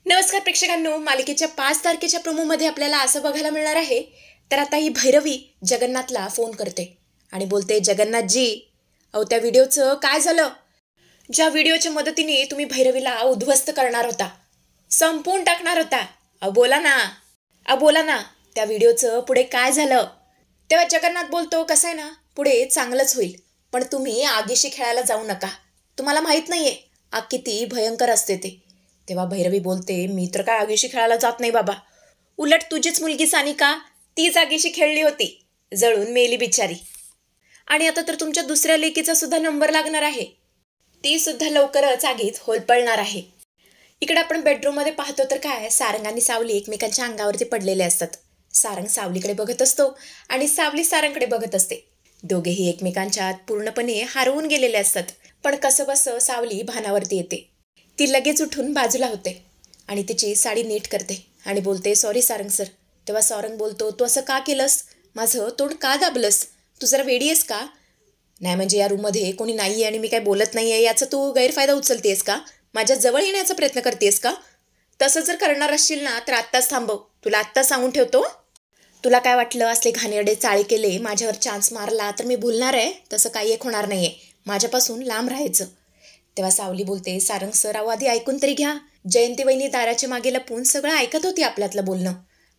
नमस्कार प्रेक्षकांनो, मालिकेच्या 5 तारखेच्या प्रोमोमध्ये आपल्याला असं बघायला मिळणार आहे. तर आता ही भैरवी जगन्नाथला फोन करते आणि बोलते, जगन्नाथजी, अहो त्या व्हिडिओचं काय झालं? ज्या व्हिडिओच्या मदतीने तुम्ही भैरवीला उद्ध्वस्त करणार होता, संपवून टाकणार होता, बोला ना, बोला ना, त्या व्हिडिओचं पुढे काय झालं? तेव्हा जगन्नाथ बोलतो, कसं आहे ना, पुढे चांगलंच होईल, पण तुम्ही आगीशी खेळायला जाऊ नका. तुम्हाला माहीत नाहीये आग किती भयंकर असते ते. तेव्हा भैरवी बोलते, मी तर काय आगीशी खेळायला जात नाही बाबा. उलट तुझीच मुलगी सानिका तीच आगीशी खेळली होती, जळून मेली बिचारी. आणि आता तर तुमच्या दुसऱ्या लेकीचा सुद्धा नंबर लागणार आहे, ती सुद्धा लवकरच आगीत होलपळणार आहे. इकडे आपण बेडरूममध्ये पाहतो तर काय, सारंग आणि सावली एकमेकांच्या अंगावरती पडलेले असतात. सारंग सावलीकडे बघत असतो आणि सावली सारंगकडे बघत असते. दोघेही एकमेकांच्यात पूर्णपणे हरवून गेलेले असतात. पण कसं बसं सावली भानावरती येते. ती लगेच उठून बाजूला होते आणि तिची साडी नीट करते आणि बोलते, सॉरी सारंग सर. तेव्हा सारंग बोलतो, तू असं का केलंस? माझं तोंड का दाबलंस? तू जरा वेडी आहेस का? नाही म्हणजे या रूममध्ये कोणी नाही आहे आणि मी काय बोलत नाही आहे याचा तू गैरफायदा उचलतेस का? माझ्या जवळ येण्याचा प्रयत्न करतेस का? तसं जर करणार असशील ना तर आत्ताच थांबव. तुला आत्ताच सांगून ठेवतो. तुला काय वाटलं, असले घाणेरडे चाळे केले, माझ्यावर चान्स मारला तर मी भुलणार आहे? तसं काही एक होणार नाहीये. माझ्यापासून लांब राहायचं. तेव्हा सावली बोलते, सारंग सर, अहो आधी ऐकून तरी घ्या. जयंती वहिनी दाराच्या मागे लपून सगळं ऐकत होती आपल्यातलं बोलणं.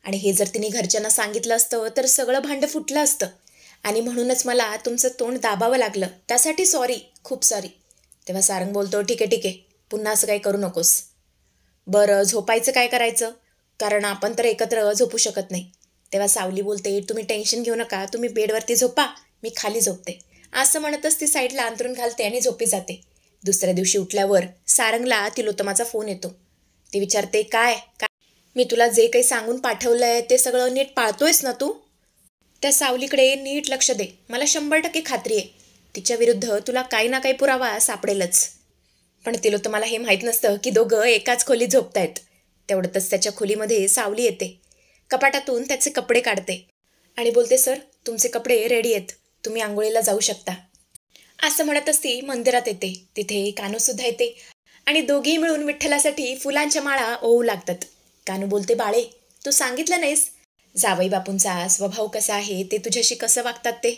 आणि हे जर तिने घरच्यांना सांगितलं असतं तर सगळं भांडं फुटलं असतं. आणि म्हणूनच मला तुमचं तोंड दाबावं लागलं. त्यासाठी सॉरी, खूप सॉरी. तेव्हा सारंग बोलतो, ठीक आहे ठीक आहे, पुन्हा असं काही करू नकोस. बरं झोपायचं काय करायचं? कारण आपण तर एकत्र झोपू शकत नाही. तेव्हा सावली बोलते, तुम्ही टेन्शन घेऊ नका, तुम्ही बेडवरती झोपा, मी खाली झोपते. असं म्हणतच ती साईडला अंथरून घालते आणि झोपी जाते. दुसऱ्या दिवशी उठल्यावर सारंगला तिलोत्तमाचा फोन येतो. ती विचारते, काय काय मी तुला जे काही सांगून पाठवलंय ते सगळं नीट पाळतोयस ना तू? त्या सावलीकडे नीट लक्ष दे, मला 100% खात्री आहे तिच्या विरुद्ध तुला काही ना काही पुरावा सापडेलच. पण तिलोत्तमाला हे माहीत नसतं की दोघं एकाच खोलीत झोपतायत. तेवढ्यातच त्याच्या खोलीमध्ये सावली येते. कपाटातून त्याचे कपडे काढते आणि बोलते, सर तुमचे कपडे रेडी आहेत, तुम्ही आंघोळीला जाऊ शकता. असं म्हणतच ती मंदिरात येते. तिथे कानूसुद्धा येते आणि दोघेही मिळून विठ्ठलासाठी फुलांच्या माळा ओवू लागतात. कानू बोलते, बाळे तू सांगितलं नाहीस जावई बापूंचा स्वभाव कसा आहे, ते तुझ्याशी कसं वागतात ते?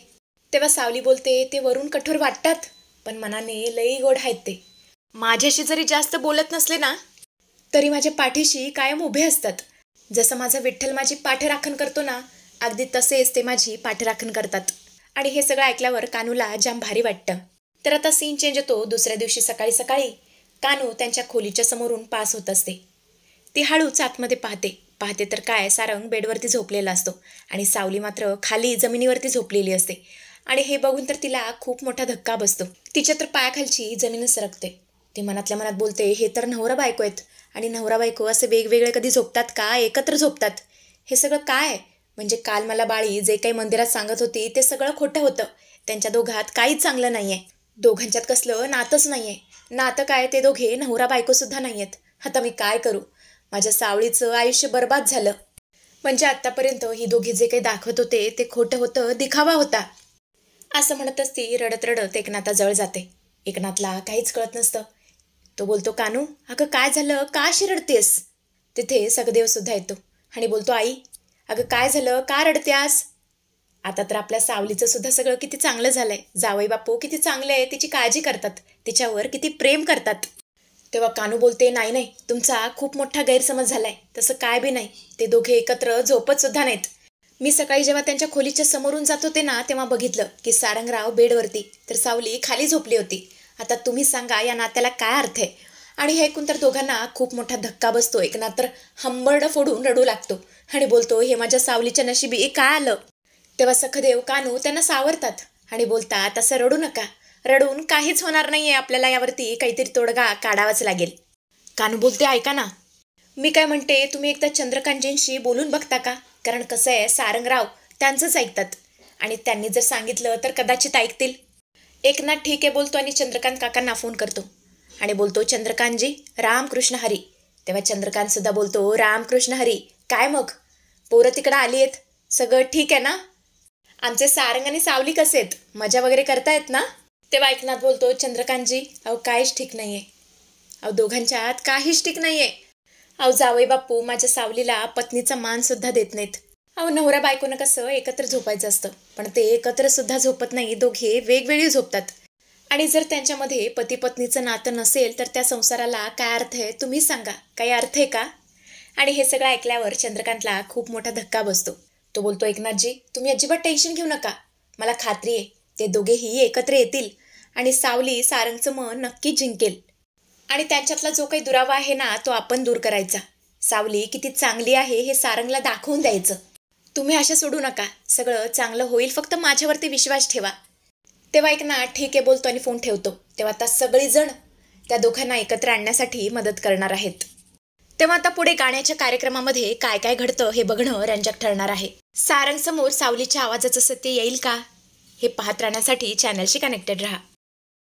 तेव्हा सावली बोलते, ते वरून कठोर वाटतात पण मनाने लई गोड आहेत ते. माझ्याशी जरी जास्त बोलत नसले ना तरी माझ्या पाठीशी कायम उभे असतात. जसं माझा विठ्ठल माझी पाठराखण करतो ना, अगदी तसेच ते माझी पाठराखण करतात. आणि हे सगळं ऐकल्यावर कानूला जाम भारी वाटतं. तर आता सीन चेंज होतो. दुसऱ्या दिवशी सकाळी सकाळी कानू त्यांच्या खोलीच्या समोरून पास होत असते. ती हळूच आतमध्ये पाहते. पाहते तर काय, सारंग बेडवरती झोपलेला असतो आणि सावली मात्र खाली जमिनीवरती झोपलेली असते. आणि हे बघून तर तिला खूप मोठा धक्का बसतो. तिच्या तर पायाखालची जमीन सरकते. ती मनातल्या मनात बोलते, हे तर नवरा बायको आहेत आणि नवरा बायको असे वेगवेगळे कधी झोपतात का? एकत्र झोपतात? हे सगळं काय? म्हणजे काल मला बाळी जे काही मंदिरात सांगत होती ते सगळं खोटं होतं. त्यांच्या दोघात काहीच चांगलं नाहीये. दोघांच्यात कसलं नातंच नाहीये. नातं काय, ते दोघे नवरा बायको सुद्धा नाहीयेत. आता मी काय करू? माझ्या सावळीचं आयुष्य बर्बाद झालं. म्हणजे आतापर्यंत ही दोघी जे काही दाखवत होते ते खोटं होतं, दिखावा होता. असं म्हणतच ती रडत रडत एकनाथाजवळ जाते. एकनाथला काहीच कळत नसतं. तो बोलतो, कानू अगं काय झालं, का अशी रडतेस? तिथे सगदेव सुद्धा येतो आणि बोलतो, आई अगं काय झालं, का रडत्यास? आता तर आपल्या सावलीचं सुद्धा सगळं किती चांगलं झालंय. जावई बापू किती चांगले आहे, तिची काळजी करतात, तिच्यावर किती प्रेम करतात. तेव्हा कानू बोलते, नाही नाही, तुमचा खूप मोठा गैरसमज झालाय. तसं काय बी नाही. ते दोघे एकत्र झोपत सुद्धा नाहीत. मी सकाळी जेव्हा त्यांच्या खोलीच्या समोरून जात होते ना तेव्हा बघितलं की सारंगराव बेडवरती तर सावली खाली झोपली होती. आता तुम्ही सांगा या नात्याला काय अर्थ आहे? आणि हे ऐकून तर दोघांना खूप मोठा धक्का बसतो. एकनाथ तर हंबरडं फोडून रडू लागतो आणि बोलतो, हे माझ्या सावलीच्या नशिबी काय आलं? तेव्हा सखदेव कानू त्यांना सावरतात आणि बोलतात, असं रडू नका, रडून काहीच होणार नाहीये, आपल्याला यावरती काहीतरी तोडगा काढावाच लागेल. कानू बोलते, ऐका ना, मी काय म्हणते, तुम्ही एकदा चंद्रकांतजींशी बोलून बघता का? कारण कसं आहे, सारंगराव त्यांचंच ऐकतात आणि त्यांनी जर सांगितलं तर कदाचित ऐकतील. एकनाथ ठीक आहे बोलतो आणि चंद्रकांत काकांना फोन करतो आणि बोलतो, चंद्रकांतजी रामकृष्ण हरी. तेव्हा चंद्रकांत सुद्धा बोलतो, रामकृष्ण हरी. काय मग पोरं तिकडं आली आहेत, सगळं ठीक आहे ना? आमचे सारंग आणि सावली कसे आहेत, मजा वगैरे करतायत ना? तेव्हा एकनाथ बोलतो, चंद्रकांतजी अहो काहीच ठीक नाहीये. अहो दोघांच्यात काहीच ठीक नाहीये. अहो जावई बापू माझ्या सावलीला पत्नीचा मान सुद्धा देत नाहीत. अहो नवरा बायकोनं कसं एकत्र झोपायचं असतं, पण ते एकत्र सुद्धा झोपत नाही, दोघे वेगवेगळी झोपतात. आणि जर त्यांच्यामध्ये पती पत्नीचं नातं नसेल तर त्या संसाराला काय अर्थ आहे तुम्ही सांगा, काही अर्थ आहे का? आणि हे सगळं ऐकल्यावर चंद्रकांतला खूप मोठा धक्का बसतो. तो बोलतो, एकनाथजी तुम्ही अजिबात टेन्शन घेऊ नका, मला खात्री आहे ते दोघेही एकत्र येतील आणि सावली सारंगचं मन नक्की जिंकेल. आणि त्यांच्यातला जो काही दुरावा आहे ना तो आपण दूर करायचा. सावली किती चांगली आहे हे सारंगला दाखवून द्यायचं. तुम्ही अशा सोडू नका, सगळं चांगलं होईल, फक्त माझ्यावरती विश्वास ठेवा. तेव्हा एकनाथ ठीक आहे बोलतो आणि फोन ठेवतो. तेव्हा आता सगळीजण त्या दोघांना एकत्र आणण्यासाठी मदत करणार आहेत. तेव्हा आता पुढे गाण्याच्या कार्यक्रमामध्ये काय काय घडतं हे बघणं रंजक ठरणार आहे. सारंग समोर सावलीच्या आवाजाचं सत्य येईल का, हे पाहत राहण्यासाठी चॅनलशी कनेक्टेड राहा.